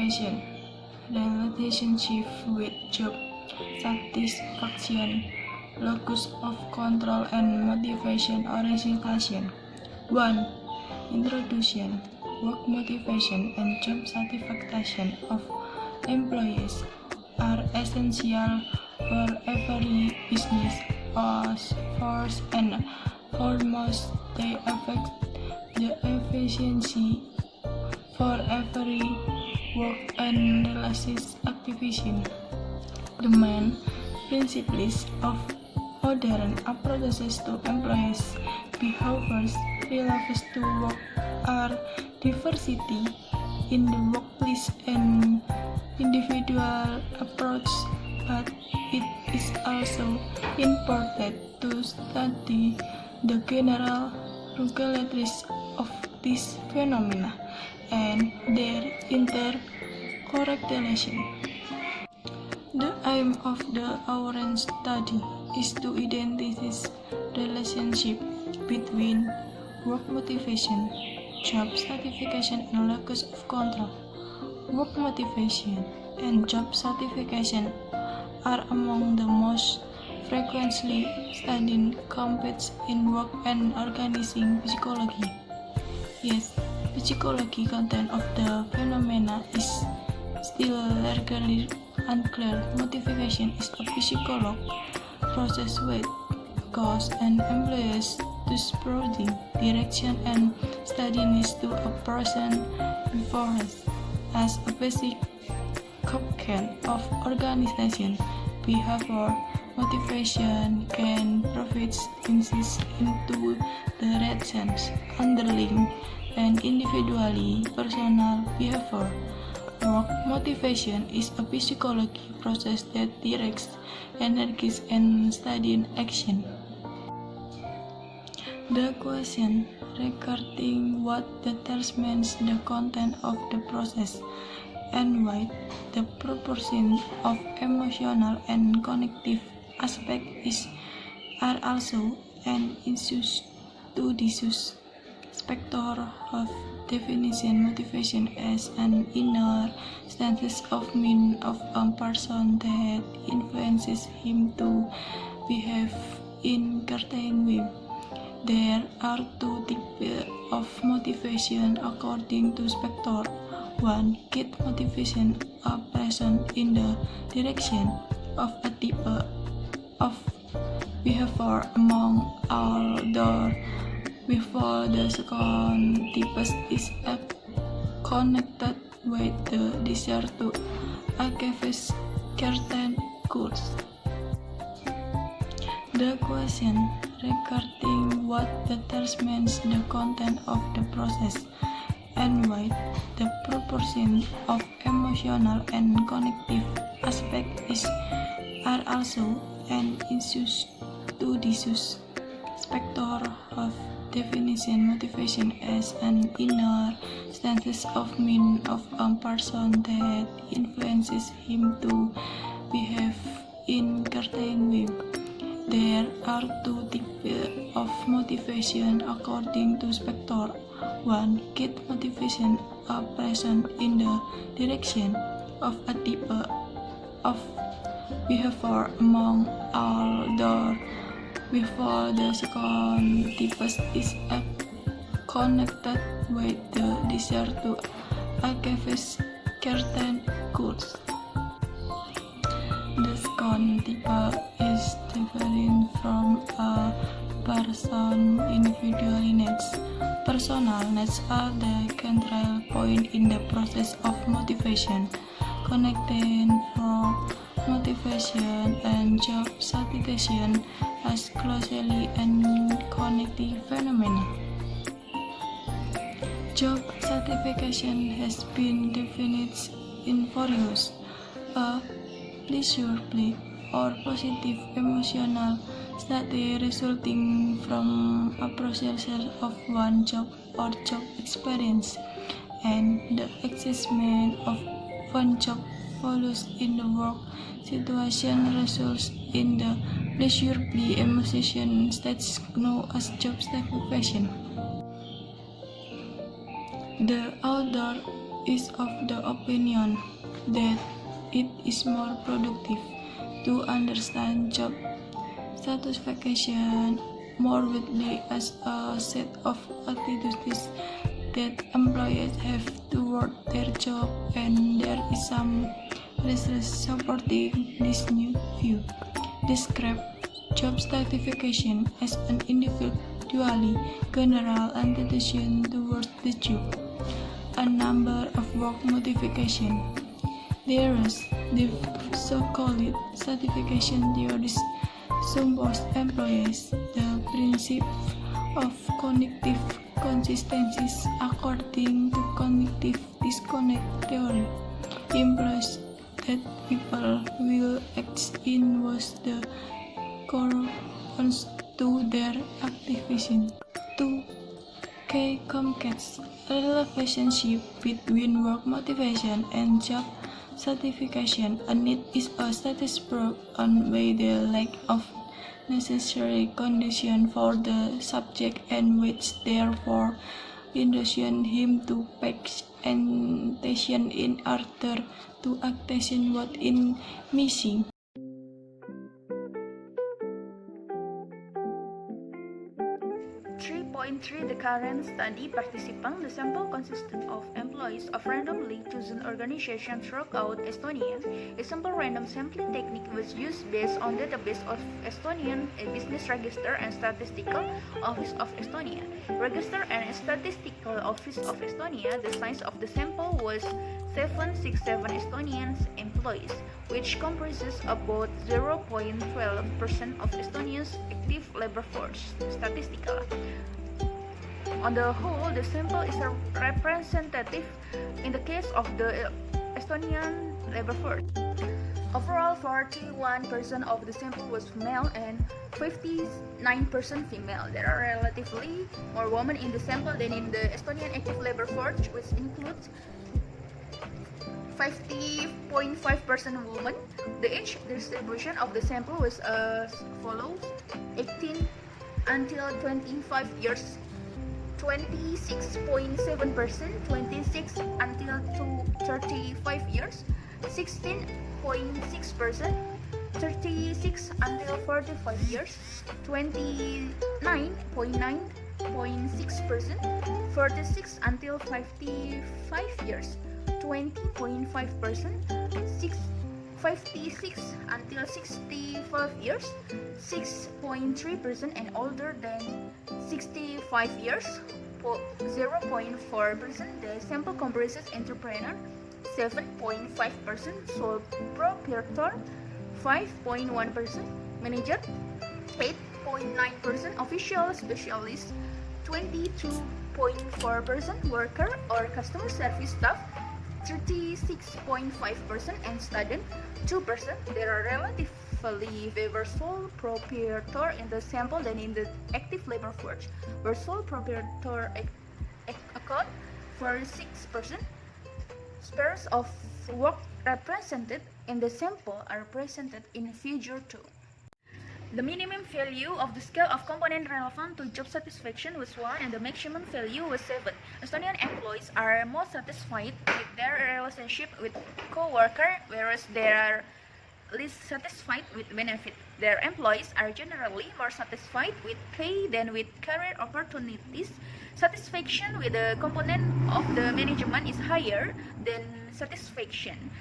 motivation, relationship with job satisfaction, locus of control and motivation orientation. 1. Introduction. Work motivation and job satisfaction of employees are essential for every business. As first and foremost, they affect the efficiency for every work and related activity. The main principles of modern approaches to employees' behaviors related to work are diversity in the workplace and individual approach, but it is also important to study the general regulators of these phenomena and their intercorrelation. The aim of the Orange study is to identify relationship between work motivation, job satisfaction, and locus of control. Work motivation and job satisfaction are among the most frequently studied concepts in work and organizing psychology. Yet, the psychology content of the phenomena is still largely unclear. Motivation is a physical process with cause and employees to spreading direction and steadiness to a person before us. As a basic component of organization behavior, motivation can provide insights into the reasons underlying and individually personal behavior. Work motivation is a psychological process that directs energy and studied action. The question regarding what determines the content of the process and why the proportion of emotional and cognitive aspects are also an issue to discuss. Spector of definition motivation as an inner status of mind of a person that influences him to behave in certain way. There are two types of motivation according to Spector. 1. Kid motivation, a person in the direction of a type of behavior among all the before the second type is connected with the desire to achieve certain goals. The question regarding what determines the content of the process and why the proportion of emotional and cognitive aspects are also an issue to discuss. Spector of definition motivation as an inner status of mind of a person that influences him to behave in certain way. There are two types of motivation according to Spector. 1. Kid motivation, a person in the direction of a type of behavior among all the before the second type is connected with the desire to achieve certain goals. The second type is different from a person's individual needs. Personal needs are the central point in the process of motivation, connecting from motivation and job satisfaction as closely and connected phenomena. Job satisfaction has been defined in various a pleasurable or positive emotional state resulting from a process of one job or job experience, and the exercisement of one job follows in the work situation results in the pleasurable emotion states known as job satisfaction. The author is of the opinion that it is more productive to understand job satisfaction more widely as a set of attitudes that employees have toward their job, and there is some research supporting this new view. Describe job satisfaction as an individually general attitude towards the job. A number of work motivation theories, the so-called satisfaction theories, support employees the principle of cognitive consistencies. According to cognitive disconnect theory, implies that people will act in ways that corresponds to their activism. 2. Kelompok's relationship between work motivation and job satisfaction. A need is a status brought on by the lack of necessary condition for the subject, and which therefore induces him to pay attention in order to attain what is missing. 3.3 The current study participant, the sample consisted of employees of randomly chosen organizations throughout Estonia. A simple random sampling technique was used based on database of Estonian Business Register and Statistical Office of Estonia. Register and Statistical Office of Estonia, the size of the sample was 767 Estonian employees, which comprises about 0.12% of Estonia's active labor force. Statistical. On the whole, the sample is representative in the case of the Estonian labor force. Overall, 41% of the sample was female and 59% female. There are relatively more women in the sample than in the Estonian active labor force, which includes 50.5% women. The age distribution of the sample was as follows: 18 until 25 years, 26.7%, 26 until 35 years, 16.6%, 36 until 45 years, 29.9.6%, 46 until 55 years, 20.5%, 56 until 65 years, 6.3% and older than 65 years, 0.4%. The sample comprises entrepreneur, 7.5%, sole proprietor, 5.1%, manager, 8.9%, official specialist, 22.4%, worker or customer service staff, 36.5%, and student, 2%. There are relatively fewer sole proprietor in the sample than in the active labor force, where sole proprietor account for 6%. Spheres of work represented in the sample are presented in Figure 2. The minimum value of the scale of component relevant to job satisfaction was 1 and the maximum value was 7. Estonian employees are most satisfied with their relationship with co-worker, whereas they are least satisfied with benefit. Their employees are generally more satisfied with pay than with career opportunities. Satisfaction with the component of the management is higher than satisfaction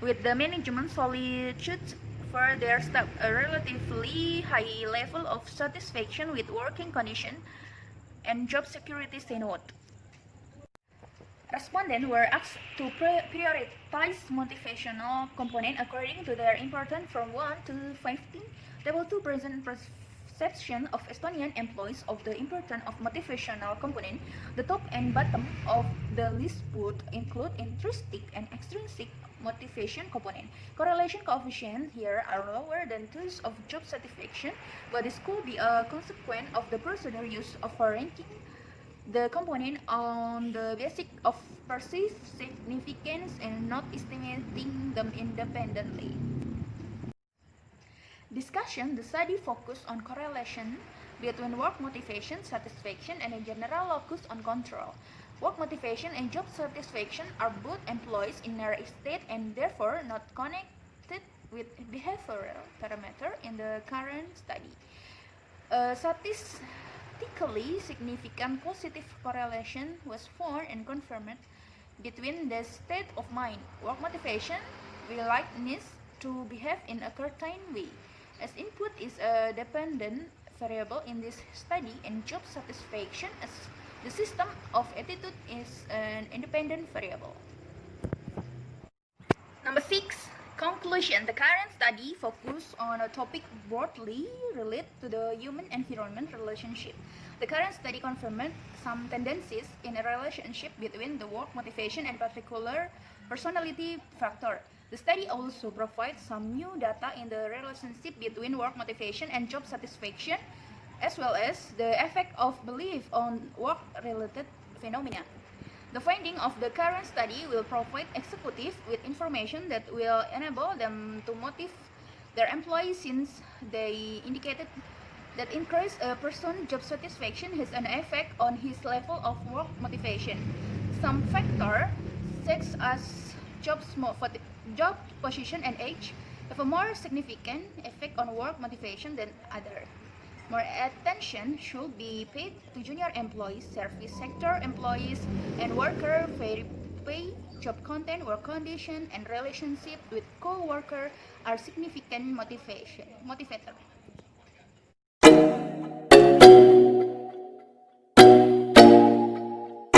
with the management solitude for their staff. A relatively high level of satisfaction with working condition and job security say not. Respondents were asked to prioritize motivational component according to their importance from 1 to 15. Table 2 present perception of Estonian employees of the importance of motivational component. The top and bottom of the list would include intrinsic and extrinsic motivation component. Correlation coefficients here are lower than those of job satisfaction, but this could be a consequence of the procedure use of ranking the component on the basis of perceived significance and not estimating them independently. Discussion. The study focused on correlation between work motivation, satisfaction, and a general locus on control. Work motivation and job satisfaction are both employees' inner state and therefore not connected with behavioral parameter in the current study. Statistically significant positive correlation was found and confirmed between the state of mind, work motivation, willingness to behave in a certain way, as input is a dependent variable in this study, and job satisfaction as the system of attitude is an independent variable. Number 6. Conclusion. The current study focused on a topic broadly related to the human-environment relationship. The current study confirmed some tendencies in a relationship between the work motivation and particular personality factor. The study also provides some new data in the relationship between work motivation and job satisfaction, as well as the effect of belief on work-related phenomena. The finding of the current study will provide executives with information that will enable them to motivate their employees, since they indicated that increase a person's job satisfaction has an effect on his level of work motivation. Some factors, such as job position and age, have a more significant effect on work motivation than others. More attention should be paid to junior employees, service sector employees, and worker pay, job content, work condition, and relationship with co-worker are significant motivator.